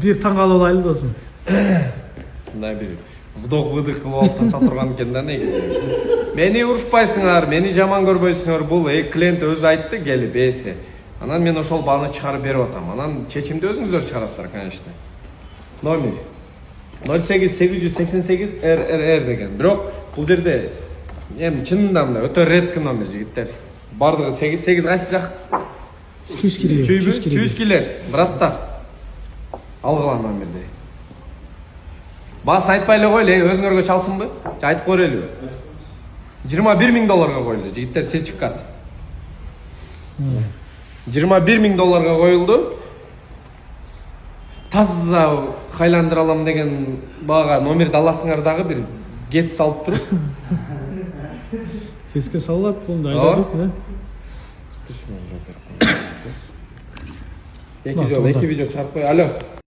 бир таң калып алайлы досум. Мындай бир вдох-выдох кылып алып турган экен да негизи. Мени урушпайсыңар, мени жаман көрбөйсүңөр. Бул клиент өзү айтты келип эси. Анан мен ошол бааны чыгарып берип атам. Анан чечимди өзүңүздөр чыгарасыздар, конечно. Номер 08888 РРР деген. Бирок бул жерде эми чынында мына өтө редкий номер жигиттер. Бардыгы 88 кайсы жак? Чүйскилер, браттар. Алгыла номерди. Бас айтпай эле койлу, өзүңөргө чалсынбы? Айтып көрөлүбү? $21,000 коюлду, жигиттер, сертификат. $21,000 коюлду. Таза кайландыра алам деген бага номерди аласыңар дагы бир кет салып туруп. Кеске салат болду, айдадык, да? Эки видео чыгарып кой. Алло.